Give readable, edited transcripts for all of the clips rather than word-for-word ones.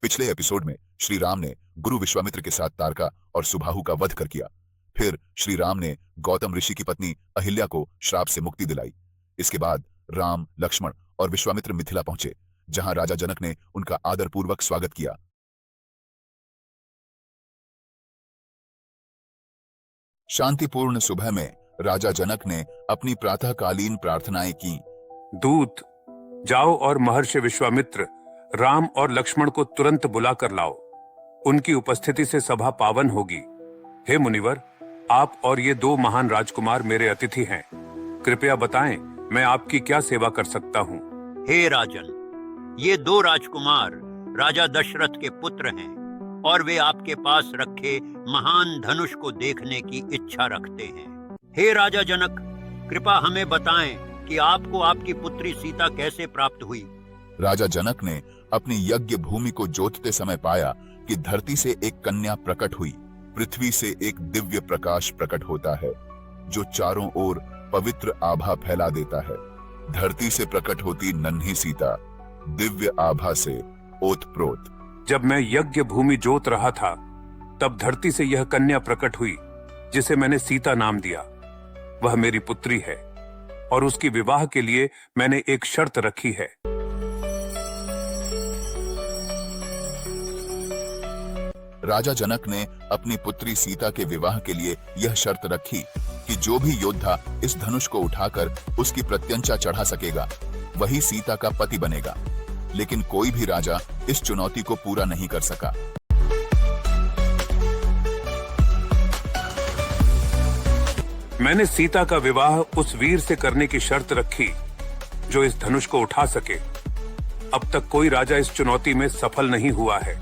पिछले एपिसोड में श्री राम ने गुरु विश्वामित्र के साथ तारका और सुबाहु का वध कर किया। फिर श्री राम ने गौतम ऋषि की पत्नी अहिल्या को श्राप से मुक्ति दिलाई। इसके बाद राम, लक्ष्मण और विश्वामित्र मिथिला पहुंचे, जहां राजा जनक ने उनका आदरपूर्वक स्वागत किया। शांतिपूर्ण सुबह में राजा जनक ने अपनी प्रातःकालीन प्रार्थनाएं की। दूत, जाओ और महर्षि विश्वामित्र, राम और लक्ष्मण को तुरंत बुला कर लाओ। उनकी उपस्थिति से सभा पावन होगी। हे मुनिवर, आप और ये दो महान राजकुमार मेरे अतिथि हैं। कृपया बताएं, मैं आपकी क्या सेवा कर सकता हूँ? हे राजन, ये दो राजकुमार राजा दशरथ के पुत्र हैं और वे आपके पास रखे महान धनुष को देखने की इच्छा रखते हैं। हे राजा जनक, कृपा हमें बताएं कि आपको आपकी पुत्री सीता कैसे प्राप्त हुई? राजा जनक ने अपनी यज्ञ भूमि को जोतते समय पाया कि धरती से एक कन्या प्रकट हुई। पृथ्वी से एक दिव्य प्रकाश प्रकट होता है जो चारों ओर पवित्र आभा फैला देता है। धरती से प्रकट होती नन्ही सीता दिव्य आभा से ओतप्रोत। जब मैं यज्ञ भूमि जोत रहा था, तब धरती से यह कन्या प्रकट हुई जिसे मैंने सीता नाम दिया। वह मेरी पुत्री है और उसकी विवाह के लिए मैंने एक शर्त रखी है। राजा जनक ने अपनी पुत्री सीता के विवाह के लिए यह शर्त रखी कि जो भी योद्धा इस धनुष को उठाकर उसकी प्रत्यंचा चढ़ा सकेगा, वही सीता का पति बनेगा। लेकिन कोई भी राजा इस चुनौती को पूरा नहीं कर सका। मैंने सीता का विवाह उस वीर से करने की शर्त रखी जो इस धनुष को उठा सके। अब तक कोई राजा इस चुनौती में सफल नहीं हुआ है।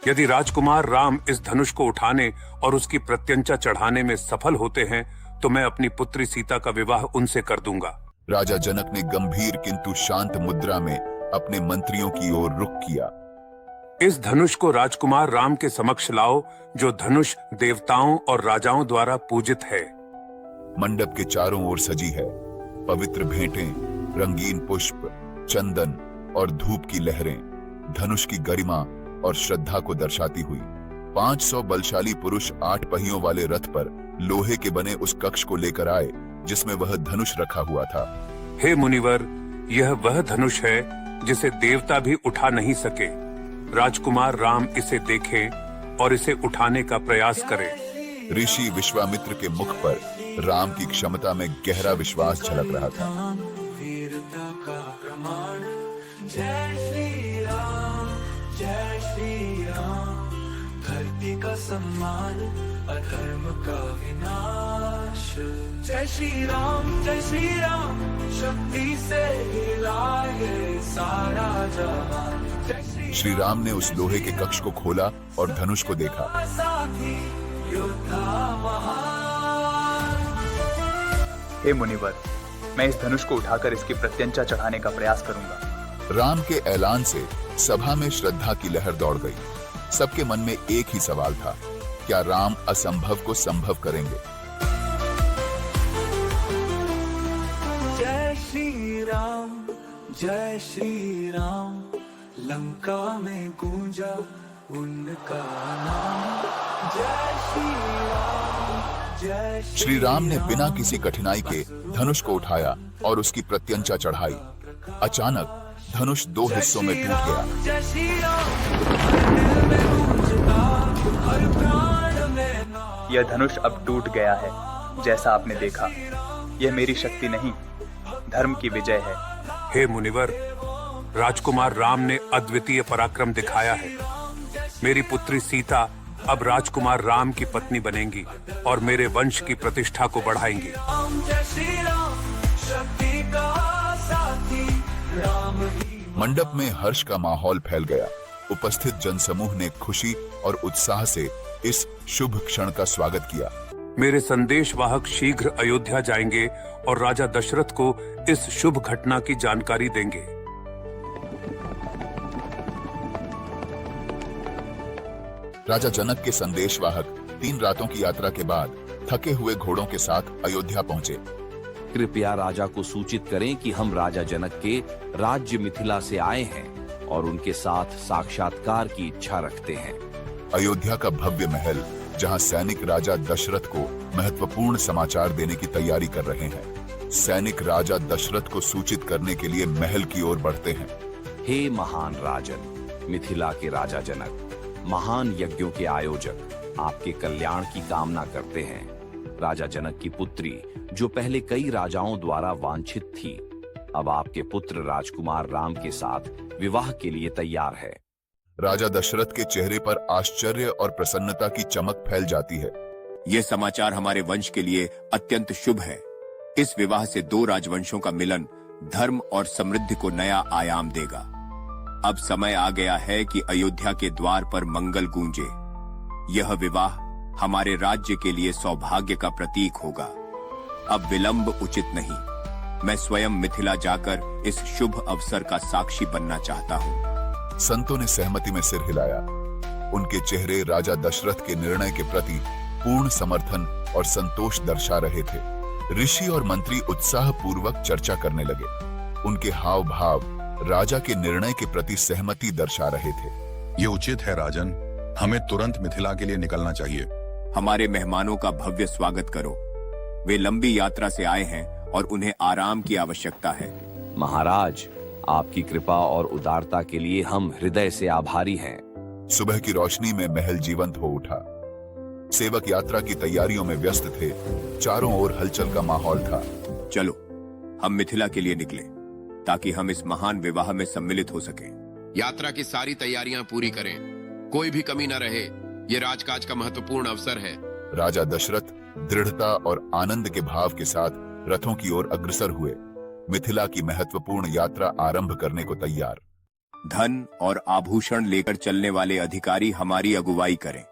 यदि राजकुमार राम इस धनुष को उठाने और उसकी प्रत्यंचा चढ़ाने में सफल होते हैं, तो मैं अपनी पुत्री सीता का विवाह उनसे कर दूंगा। राजा जनक ने गंभीर किंतु शांत मुद्रा में अपने मंत्रियों की ओर रुख किया। इस धनुष को राजकुमार राम के समक्ष लाओ, जो धनुष देवताओं और राजाओं द्वारा पूजित है। मंडप के चारों ओर सजी है। पवित्र भेंटें, रंगीन पुष्प, चंदन और धूप की लहरें धनुष की गरिमा और श्रद्धा को दर्शाती हुई। 500 बलशाली पुरुष 8 पहियों वाले रथ पर लोहे के बने उस कक्ष को लेकर आए जिसमें वह धनुष रखा हुआ था। हे मुनिवर, यह वह धनुष है जिसे देवता भी उठा नहीं सके। राजकुमार राम इसे देखें और इसे उठाने का प्रयास करें। ऋषि विश्वामित्र के मुख पर राम की क्षमता में गहरा विश्वास झलक रहा था। वीरता का प्रमाण, जय श्री राम, जय श्री राम। धरती का सम्मान, अधर्म का विनाश। जय श्री राम, जय श्री राम। शक्ति से हिलाए सारा जहान। श्री राम ने उस लोहे के कक्ष को खोला और धनुष को देखा। साथी योद्धा महान। हे मुनिवर, मैं इस धनुष को उठाकर इसकी प्रत्यंचा चढ़ाने का प्रयास करूंगा। राम के ऐलान से सभा में श्रद्धा की लहर दौड़ गई। सबके मन में एक ही सवाल था, क्या राम असंभव को संभव करेंगे? जय श्री राम, जय श्री राम। लंका में गूंजा उनका नाम। जय श्री राम, जय श्री राम ने बिना किसी कठिनाई के धनुष को उठाया और उसकी प्रत्यंचा चढ़ाई। अचानक धनुष 2 हिस्सों में टूट गया। जय श्री राम, दिल में गूंजता, हर प्राण में नाम। यह धनुष अब टूट गया है। जैसा आपने देखा, यह मेरी शक्ति नहीं, धर्म की विजय है। हे मुनिवर, राजकुमार राम ने अद्वितीय पराक्रम दिखाया है। मेरी पुत्री सीता अब राजकुमार राम की पत्नी बनेंगी और मेरे वंश की प्रतिष्ठा को बढ़ाएंगी। जय श्री राम, शक्ति का साथी राम ही। मंडप में हर्ष का माहौल फैल गया। उपस्थित जनसमूह ने खुशी और उत्साह से इस शुभ क्षण का स्वागत किया। मेरे संदेशवाहक शीघ्र अयोध्या जाएंगे और राजा दशरथ को इस शुभ घटना की जानकारी देंगे। राजा जनक के संदेशवाहक 3 रातों की यात्रा के बाद थके हुए घोड़ों के साथ अयोध्या पहुंचे। कृपया राजा को सूचित करें कि हम राजा जनक के राज्य मिथिला से आए हैं और उनके साथ साक्षात्कार की इच्छा रखते हैं। अयोध्या का भव्य महल, जहां सैनिक राजा दशरथ को महत्वपूर्ण समाचार देने की तैयारी कर रहे हैं। सैनिक राजा दशरथ को सूचित करने के लिए महल की ओर बढ़ते हैं। हे महान राजन, मिथिला के राजा जनक, महान यज्ञों के आयोजक, आपके कल्याण की कामना करते हैं। राजा जनक की पुत्री, जो पहले कई राजाओं द्वारा वांछित थी, अब आपके पुत्र राजकुमार राम के साथ विवाह के लिए तैयार है। राजा दशरथ के चेहरे पर आश्चर्य और प्रसन्नता की चमक फैल जाती है। यह समाचार हमारे वंश के लिए अत्यंत शुभ है। इस विवाह से दो राजवंशों का मिलन धर्म और समृद्धि को नया आयाम देगा। अब समय आ गया है कि अयोध्या के द्वार पर मंगल गूंजे। यह विवाह हमारे राज्य के लिए सौभाग्य का प्रतीक होगा। अब विलंब उचित नहीं। मैं स्वयं मिथिला जाकर इस शुभ अवसर का साक्षी बनना चाहता हूँ। संतों ने सहमति में सिर हिलाया। उनके चेहरे राजा दशरथ के निर्णय के प्रति पूर्ण समर्थन और संतोष दर्शा रहे थे। ऋषि और मंत्री उत्साह पूर्वक चर्चा करने लगे। उनके हाव भाव राजा के निर्णय के प्रति सहमति दर्शा रहे थे। ये उचित है राजन, हमें तुरंत मिथिला के लिए निकलना चाहिए। हमारे मेहमानों का भव्य स्वागत करो। वे लंबी यात्रा से आए हैं और उन्हें आराम की आवश्यकता है। महाराज, आपकी कृपा और उदारता के लिए हम हृदय से आभारी हैं। सुबह की रोशनी में महल जीवंत हो उठा। सेवक यात्रा की तैयारियों में व्यस्त थे। चारों ओर हलचल का माहौल था। चलो, हम मिथिला के लिए निकले ताकि हम इस महान विवाह में सम्मिलित हो सकें। यात्रा की सारी तैयारियां पूरी करें, कोई भी कमी न रहे। ये राजकाज का महत्वपूर्ण अवसर है। राजा दशरथ दृढ़ता और आनंद के भाव के साथ रथों की ओर अग्रसर हुए, मिथिला की महत्वपूर्ण यात्रा आरंभ करने को तैयार। धन और आभूषण लेकर चलने वाले अधिकारी हमारी अगुवाई करें।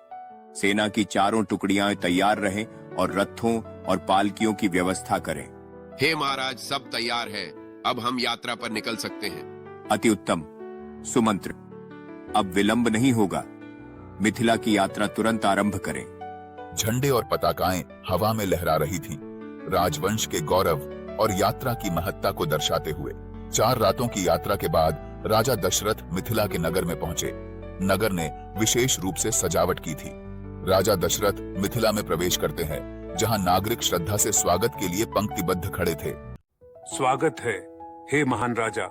सेना की चारों टुकड़ियां तैयार रहें और रथों और पालकियों की व्यवस्था करें। हे महाराज, सब तैयार है। अब हम यात्रा पर निकल सकते हैं। अति उत्तम। सुमंत्र, अब विलंब नहीं होगा। मिथिला की यात्रा तुरंत आरंभ करें। झंडे और पताकाएं हवा में लहरा रही थीं, राजवंश के गौरव और यात्रा की महत्ता को दर्शाते हुए। 4 रातों की यात्रा के बाद राजा दशरथ मिथिला के नगर में पहुंचे। नगर ने विशेष रूप से सजावट की थी। राजा दशरथ मिथिला में प्रवेश करते हैं, जहां नागरिक श्रद्धा से स्वागत के लिए पंक्तिबद्ध खड़े थे। स्वागत है, हे महान राजा।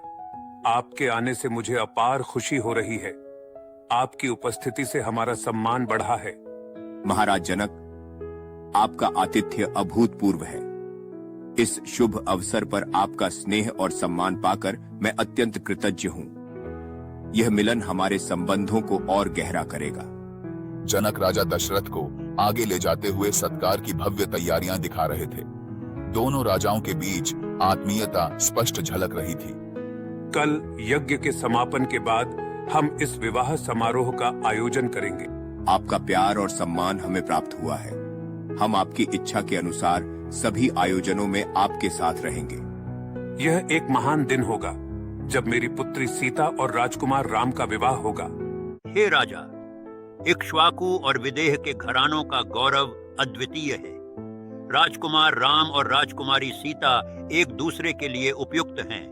आपके आने से मुझे अपार खुशी हो रही है। आपकी उपस्थिति से हमारा सम्मान बढ़ा है। महाराज जनक, आपका आतिथ्य अभूतपूर्व है। इस शुभ अवसर पर आपका स्नेह और सम्मान पाकर मैं अत्यंत कृतज्ञ हूँ। यह मिलन हमारे संबंधों को और गहरा करेगा। जनक राजा दशरथ को आगे ले जाते हुए सत्कार की भव्य तैयारियां दिखा रहे थे। दोनों राजाओं के बीच आत्मीयता स्पष्ट झलक रही थी। कल यज्ञ के समापन के बाद हम इस विवाह समारोह का आयोजन करेंगे। आपका प्यार और सम्मान हमें प्राप्त हुआ है। हम आपकी इच्छा के अनुसार सभी आयोजनों में आपके साथ रहेंगे। यह एक महान दिन होगा जब मेरी पुत्री सीता और राजकुमार राम का विवाह होगा। हे राजा, इक्ष्वाकु और विदेह के घरानों का गौरव अद्वितीय है। राजकुमार राम और राजकुमारी सीता एक दूसरे के लिए उपयुक्त हैं।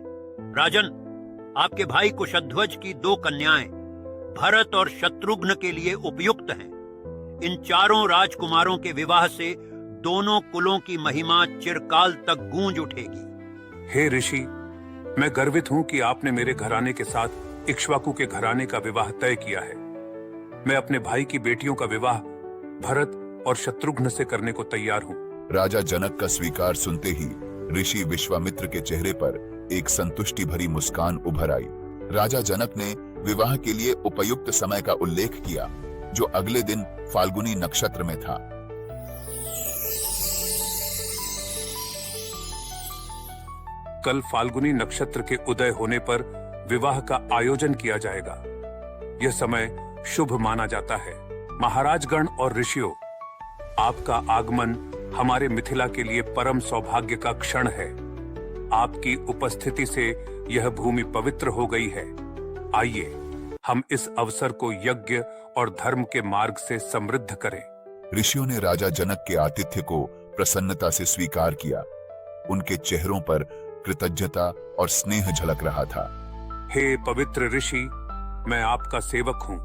राजन, आपके भाई कुशध्वज की 2 कन्याएं भरत और शत्रुघ्न के लिए उपयुक्त हैं। इन चारों राजकुमारों के विवाह से दोनों कुलों की महिमा चिरकाल तक गूंज उठेगी। हे ऋषि, मैं गर्वित हूं कि आपने मेरे घराने के साथ इक्ष्वाकु के घराने का विवाह तय किया है। मैं अपने भाई की बेटियों का विवाह भरत और शत्रुघ्न से करने को तैयार हूं। राजा जनक का स्वीकार सुनते ही ऋषि विश्वामित्र के चेहरे पर एक संतुष्टि भरी मुस्कान उभर आई। राजा जनक ने विवाह के लिए उपयुक्त समय का उल्लेख किया, जो अगले दिन फाल्गुनी नक्षत्र में था। कल फाल्गुनी नक्षत्र के उदय होने पर विवाह का आयोजन किया जाएगा। यह समय शुभ माना जाता है। महाराजगण और ऋषियों, आपका आगमन हमारे मिथिला के लिए परम सौभाग्य का क्षण है। आपकी उपस्थिति से यह भूमि पवित्र हो गई है। आइए हम इस अवसर को यज्ञ और धर्म के मार्ग से समृद्ध करें। ऋषियों ने राजा जनक के आतिथ्य को प्रसन्नता से स्वीकार किया। उनके चेहरों पर कृतज्ञता और स्नेह झलक रहा था। हे पवित्र ऋषि, मैं आपका सेवक हूँ।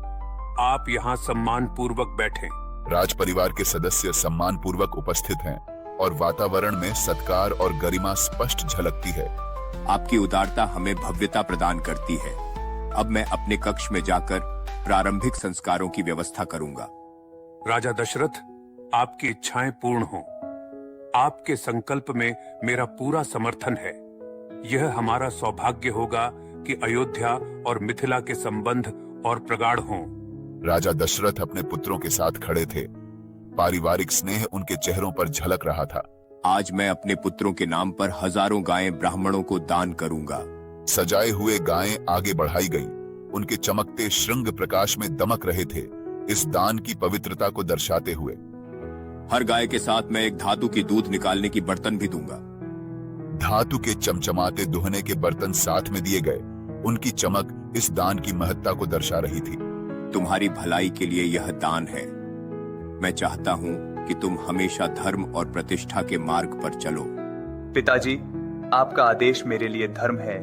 आप यहाँ सम्मान पूर्वक बैठें। राज परिवार के सदस्य सम्मान पूर्वक उपस्थित हैं और वातावरण में सत्कार और गरिमा स्पष्ट झलकती है। आपकी उदारता हमें भव्यता प्रदान करती है। अब मैं अपने कक्ष में जाकर प्रारंभिक संस्कारों की व्यवस्था करूंगा। राजा दशरथ, आपकी इच्छाएं पूर्ण हों। आपके संकल्प में मेरा पूरा समर्थन है। यह हमारा सौभाग्य होगा कि अयोध्या और मिथिला के संबंध और प्रगाढ़ हों। राजा दशरथ अपने पुत्रों के साथ खड़े थे। पारिवारिक स्नेह उनके चेहरों पर झलक रहा था। आज मैं अपने पुत्रों के नाम पर हजारों गायें ब्राह्मणों को दान करूंगा। सजाए हुए गायें आगे बढ़ाई गईं। उनके चमकते श्रृंग प्रकाश में दमक रहे थे, इस दान की पवित्रता को दर्शाते हुए। हर गाय के साथ मैं एक धातु की दूध निकालने की बर्तन भी दूंगा। धातु के चमचमाते दुहने के बर्तन साथ में दिए गए। उनकी चमक इस दान की महत्ता को दर्शा रही थी। तुम्हारी भलाई के लिए यह दान है। मैं चाहता हूँ कि तुम हमेशा धर्म और प्रतिष्ठा के मार्ग पर चलो। पिताजी, आपका आदेश मेरे लिए धर्म है।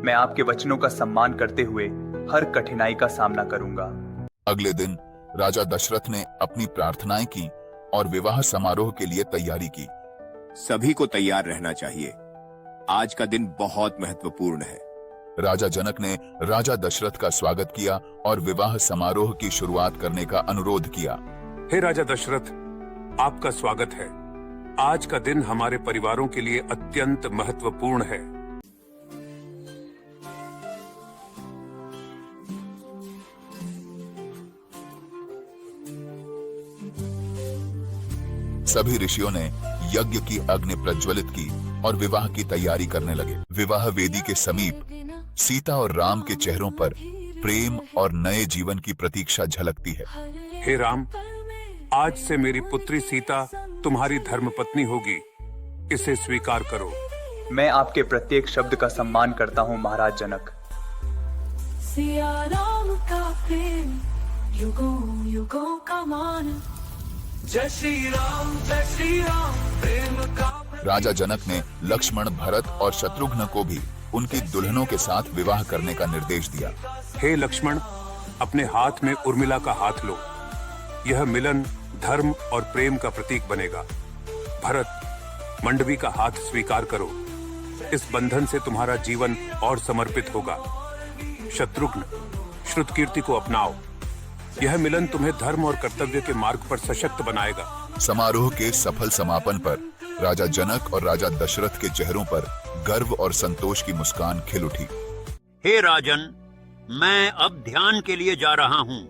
मैं आपके वचनों का सम्मान करते हुए हर कठिनाई का सामना करूंगा। अगले दिन राजा दशरथ ने अपनी प्रार्थनाएं की और विवाह समारोह के लिए तैयारी की। सभी को तैयार रहना चाहिए। आज का दिन बहुत महत्वपूर्ण है। राजा जनक ने राजा दशरथ का स्वागत किया और विवाह समारोह की शुरुआत करने का अनुरोध किया। हे राजा दशरथ, आपका स्वागत है। आज का दिन हमारे परिवारों के लिए अत्यंत महत्वपूर्ण है। सभी ऋषियों ने यज्ञ की अग्नि प्रज्वलित की और विवाह की तैयारी करने लगे। विवाह वेदी के समीप सीता और राम के चेहरों पर प्रेम और नए जीवन की प्रतीक्षा झलकती है। हे राम, आज से मेरी पुत्री सीता तुम्हारी धर्मपत्नी होगी। इसे स्वीकार करो। मैं आपके प्रत्येक शब्द का सम्मान करता हूँ महाराज जनक। सिया राम का प्रेम युगों युगों का मान। जय श्री राम प्रेम का। राजा जनक ने लक्ष्मण, भरत और शत्रुघ्न को भी उनकी दुल्हनों के साथ विवाह करने का निर्देश दिया। हे लक्ष्मण, अपने हाथ में उर्मिला का हाथ लो। यह मिलन धर्म और प्रेम का प्रतीक बनेगा। भरत, मंडवी का हाथ स्वीकार करो। इस बंधन से तुम्हारा जीवन और समर्पित होगा। शत्रुघ्न, श्रुतकीर्ति को अपनाओ। यह मिलन तुम्हें धर्म और कर्तव्य के मार्ग पर सशक्त बनाएगा। समारोह के सफल समापन पर राजा जनक और राजा दशरथ के चेहरों पर गर्व और संतोष की मुस्कान खिल उठी। हे राजन, मैं अब ध्यान के लिए जा रहा हूँ।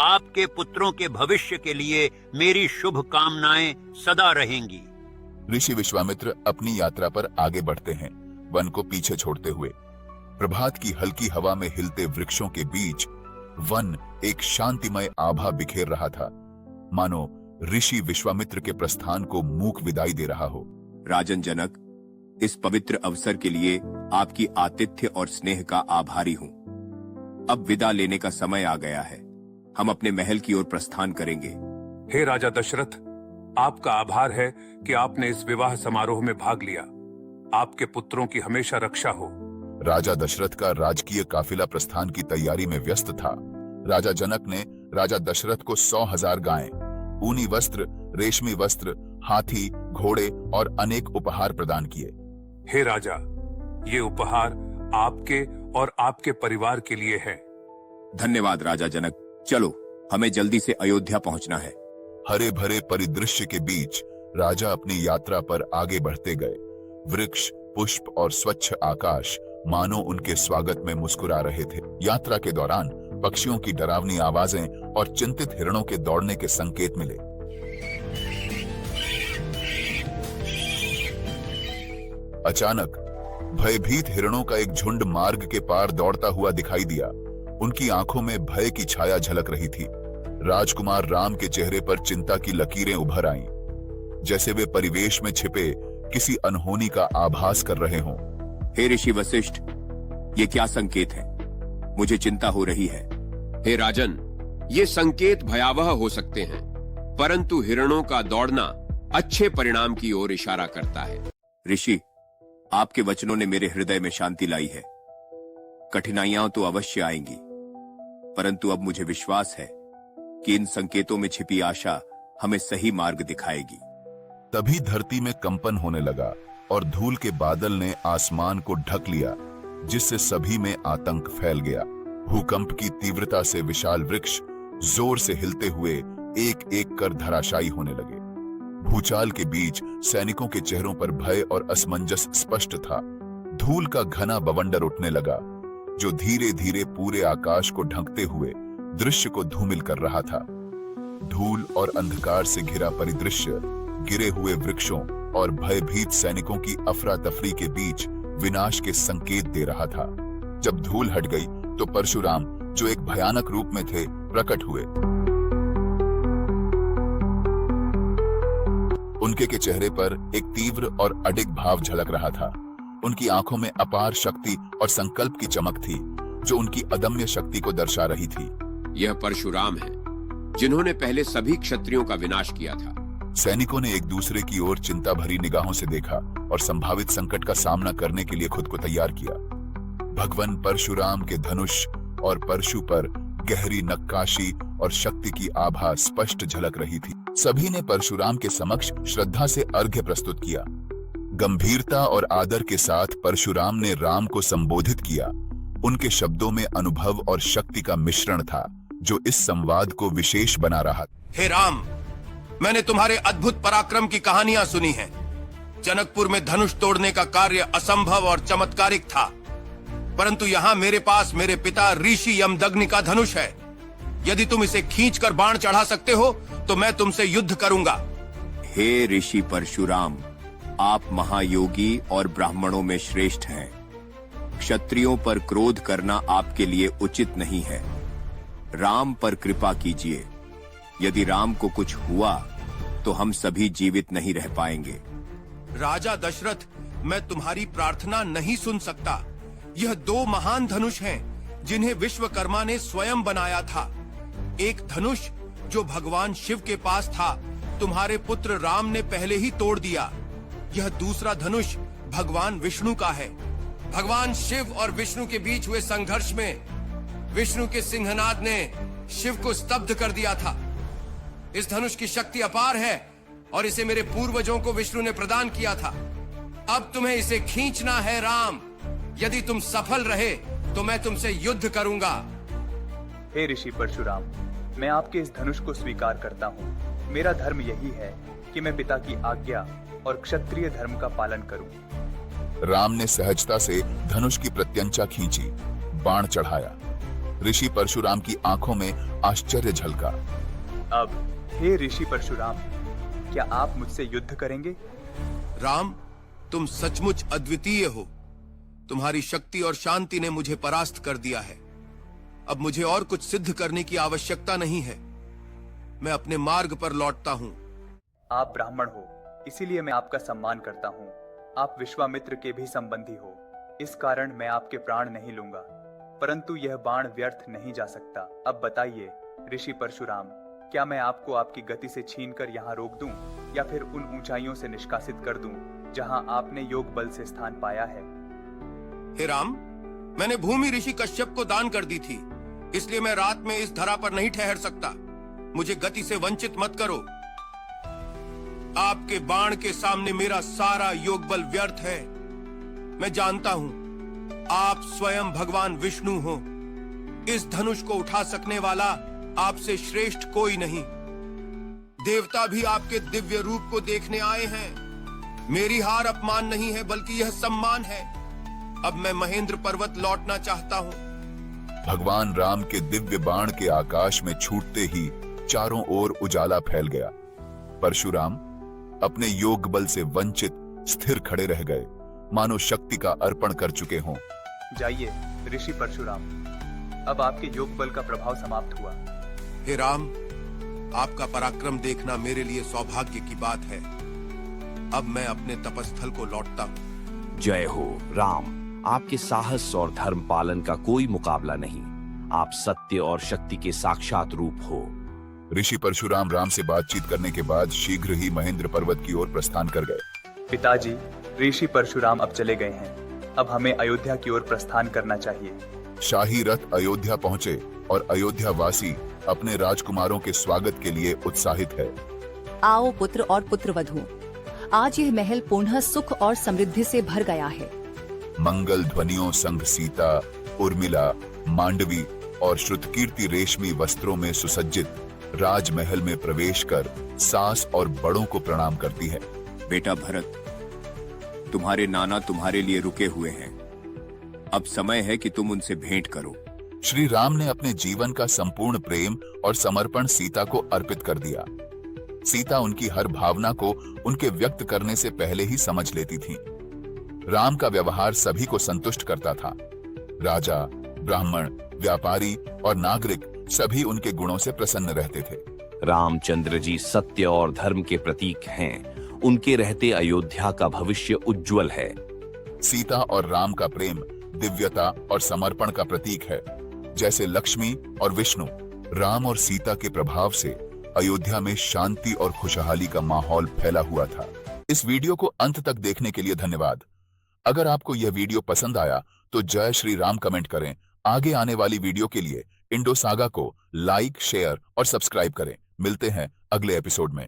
आपके पुत्रों के भविष्य के लिए मेरी शुभ कामनाएं सदा रहेंगी। ऋषि विश्वामित्र अपनी यात्रा पर आगे बढ़ते हैं, वन को पीछे छोड़ते हुए। प्रभात की हल्की हवा में हिलते वृक्षों के बीच वन एक शांतिमय आभा बिखेर रहा था, मानो ऋषि विश्वामित्र के प्रस्थान को मूक विदाई दे रहा हो। राजन जनक, इस पवित्र अवसर के लिए आपकी आतिथ्य और स्नेह का आभारी हूँ। अब विदा लेने का समय आ गया है। हम अपने महल की ओर प्रस्थान करेंगे। हे राजा दशरथ, आपका आभार है कि आपने इस विवाह समारोह में भाग लिया। आपके पुत्रों की हमेशा रक्षा हो। राजा दशरथ का राजकीय काफिला प्रस्थान की तैयारी में व्यस्त था। राजा जनक ने राजा दशरथ को 100,000 गायें, ऊनी वस्त्र, रेशमी वस्त्र, हाथी, घोड़े और अनेक उपहार प्रदान किए। हे राजा, ये उपहार आपके और आपके परिवार के लिए है। धन्यवाद राजा जनक। चलो, हमें जल्दी से अयोध्या पहुंचना है। हरे भरे परिदृश्य के बीच राजा अपनी यात्रा पर आगे बढ़ते गए। वृक्ष, पुष्प और स्वच्छ आकाश मानो उनके स्वागत में मुस्कुरा रहे थे। यात्रा के दौरान पक्षियों की डरावनी आवाजें और चिंतित हिरणों के दौड़ने के संकेत मिले। अचानक भयभीत हिरणों का एक झुंड मार्ग के पार दौड़ता हुआ दिखाई दिया। उनकी आंखों में भय की छाया झलक रही थी। राजकुमार राम के चेहरे पर चिंता की लकीरें उभर आईं, जैसे वे परिवेश में छिपे किसी अनहोनी का आभास कर रहे हों। हे ऋषि वशिष्ठ, ये क्या संकेत है? मुझे चिंता हो रही है। हे राजन, ये संकेत भयावह हो सकते हैं, परंतु हिरणों का दौड़ना अच्छे परिणाम की ओर इशारा करता है। ऋषि, आपके वचनों ने मेरे हृदय में शांति लाई है। कठिनाइयां तो अवश्य आएंगी, परंतु अब मुझे विश्वास है कि इन संकेतों में छिपी आशा हमें सही मार्ग दिखाएगी। तभी धरती में कंपन होने लगा और धूल के बादल ने आसमान को ढक लिया, जिससे सभी में आतंक फैल गया। भूकंप की तीव्रता से विशाल वृक्ष जोर से हिलते हुए एक एक कर धराशायी होने लगे। भूचाल के बीच सैनिकों के चेहरों पर भय और असमंजस स्पष्ट था। धूल का घना बवंडर उठने लगा, जो धीरे धीरे पूरे आकाश को ढकते हुए दृश्य को धूमिल कर रहा था। धूल और अंधकार से घिरा परिदृश्य गिरे हुए वृक्षों और भयभीत सैनिकों की अफरा तफरी के बीच विनाश के संकेत दे रहा था। जब धूल हट गई तो परशुराम, जो एक भयानक रूप में थे, प्रकट हुए। उनके के चेहरे पर एक तीव्र और अडिग भाव झलक रहा था। उनकी आंखों में अपार शक्ति और संकल्प की चमक थी, जो उनकी अदम्य शक्ति को दर्शा रही थी। यह परशुराम है, जिन्होंने पहले सभी क्षत्रियों का विनाश किया था। सैनिकों ने एक दूसरे की ओर चिंता भरी निगाहों से देखा और संभावित संकट का सामना करने के लिए खुद को तैयार किया। भगवान परशुराम के धनुष और परशु पर गहरी नक्काशी और शक्ति की आभा स्पष्ट झलक रही थी। सभी ने परशुराम के समक्ष श्रद्धा से अर्घ्य प्रस्तुत किया। गंभीरता और आदर के साथ परशुराम ने राम को संबोधित किया। उनके शब्दों में अनुभव और शक्ति का मिश्रण था, जो इस संवाद को विशेष बना रहा। हे राम, मैंने तुम्हारे अद्भुत पराक्रम की कहानियां सुनी हैं। जनकपुर में धनुष तोड़ने का कार्य असंभव और चमत्कारिक था, परंतु यहाँ मेरे पास मेरे पिता ऋषि यमदग्नि का धनुष है। यदि तुम इसे खींचकर बाण चढ़ा सकते हो तो मैं तुमसे युद्ध करूंगा। हे ऋषि परशुराम, आप महायोगी और ब्राह्मणों में श्रेष्ठ हैं। क्षत्रियों पर क्रोध करना आपके लिए उचित नहीं है। राम पर कृपा कीजिए। यदि राम को कुछ हुआ तो हम सभी जीवित नहीं रह पाएंगे। राजा दशरथ, मैं तुम्हारी प्रार्थना नहीं सुन सकता। यह दो महान धनुष हैं, जिन्हें विश्वकर्मा ने स्वयं बनाया था। एक धनुष जो भगवान शिव के पास था, तुम्हारे पुत्र राम ने पहले ही तोड़ दिया। यह दूसरा धनुष भगवान विष्णु का है। भगवान शिव और विष्णु के बीच हुए संघर्ष में विष्णु के सिंहनाद ने शिव को स्तब्ध कर दिया था। इस धनुष की शक्ति अपार है और इसे मेरे पूर्वजों को विष्णु ने प्रदान किया था। अब तुम्हें इसे खींचना है राम। यदि तुम सफल रहे तो मैं तुमसे युद्ध करूंगा। हे ऋषि परशुराम, मैं आपके इस धनुष को स्वीकार करता हूँ। मेरा धर्म यही है कि मैं पिता की आज्ञा और क्षत्रिय धर्म का पालन करूं। राम ने सहजता से धनुष की प्रत्यंचा खींची, बाण चढ़ाया। ऋषि परशुराम की आंखों में आश्चर्य झलका। अब हे ऋषि परशुराम, क्या आप मुझसे युद्ध करेंगे? राम, तुम सचमुच अद्वितीय हो। तुम्हारी शक्ति और शांति ने मुझे परास्त कर दिया है। अब मुझे और कुछ सिद्ध करने की आवश्यकता नहीं है। मैं अपने मार्ग पर लौटता हूँ। आप ब्राह्मण हो, इसीलिए मैं आपका सम्मान करता हूँ। आप विश्वामित्र के भी संबंधी हो, इस कारण मैं आपके प्राण नहीं लूंगा। परंतु यह बाण व्यर्थ नहीं जा सकता। अब बताइए ऋषि परशुराम, क्या मैं आपको आपकी गति से छीनकर यहाँ रोक दूं, या फिर उन ऊंचाइयों से निष्कासित कर दूं, जहाँ आपने योग बल से स्थान पाया है? हे राम, मैंने भूमि ऋषि कश्यप को दान कर दी थी, इसलिए मैं रात में इस धरा पर नहीं ठहर सकता। मुझे गति से वंचित मत करो। आपके बाण के सामने मेरा सारा योग बल व्यर्थ है। मैं जानता हूं आप स्वयं भगवान विष्णु हो। इस धनुष को उठा सकने वाला आपसे श्रेष्ठ कोई नहीं। देवता भी आपके दिव्य रूप को देखने आए हैं। मेरी हार अपमान नहीं है, बल्कि यह सम्मान है। अब मैं महेंद्र पर्वत लौटना चाहता हूँ। भगवान राम के दिव्य बाण के आकाश में छूटते ही चारों ओर उजाला फैल गया। परशुराम अपने योग बल से वंचित स्थिर खड़े रह गए, मानो शक्ति का अर्पण कर चुके हों। जाइए ऋषि परशुराम, अब आपके योग बल का प्रभाव समाप्त हुआ। हे राम, आपका पराक्रम देखना मेरे लिए सौभाग्य की बात है। अब मैं अपने तपस्थल को लौटता हूँ। जय हो राम, आपके साहस और धर्म पालन का कोई मुकाबला नहीं। आप सत्य और शक्ति के साक्षात रूप हो। ऋषि परशुराम राम से बातचीत करने के बाद शीघ्र ही महेंद्र पर्वत की ओर प्रस्थान कर गए। पिताजी, ऋषि परशुराम अब चले गए हैं। अब हमें अयोध्या की ओर प्रस्थान करना चाहिए। शाही रथ अयोध्या पहुंचे और अयोध्या वासी अपने राजकुमारों के स्वागत के लिए उत्साहित है। आओ पुत्र और पुत्रवधू, आज यह महल पुनः सुख और समृद्धि से भर गया है। मंगल ध्वनियों संग सीता, उर्मिला, मांडवी और श्रुतकीर्ति रेशमी वस्त्रों में सुसज्जित राजमहल में प्रवेश कर सास और बड़ों को प्रणाम करती है। बेटा भरत, तुम्हारे नाना तुम्हारे लिए रुके हुए हैं। अब समय है कि तुम उनसे भेंट करो। श्री राम ने अपने जीवन का संपूर्ण प्रेम और समर्पण सीता को अर्पित कर दिया। सीता उनकी हर भावना को उनके व्यक्त करने से पहले ही समझ लेती थी। राम का व्यवहार सभी को संतुष्ट करता था। राजा, ब्राह्मण, व्यापारी और नागरिक सभी उनके गुणों से प्रसन्न रहते थे। रामचंद्र जी सत्य और धर्म के प्रतीक हैं। उनके रहते अयोध्या का भविष्य उज्जवल है। सीता और राम का प्रेम दिव्यता और समर्पण का प्रतीक है। जैसे लक्ष्मी और विष्णु, राम और सीता के प्रभाव से अयोध्या में शांति और खुशहाली का माहौल फैला हुआ था। इस वीडियो को अंत तक देखने के लिए धन्यवाद। अगर आपको यह वीडियो पसंद आया तो जय श्री राम कमेंट करें। आगे आने वाली वीडियो के लिए इंडो सागा को लाइक, शेयर और सब्सक्राइब करें। मिलते हैं अगले एपिसोड में।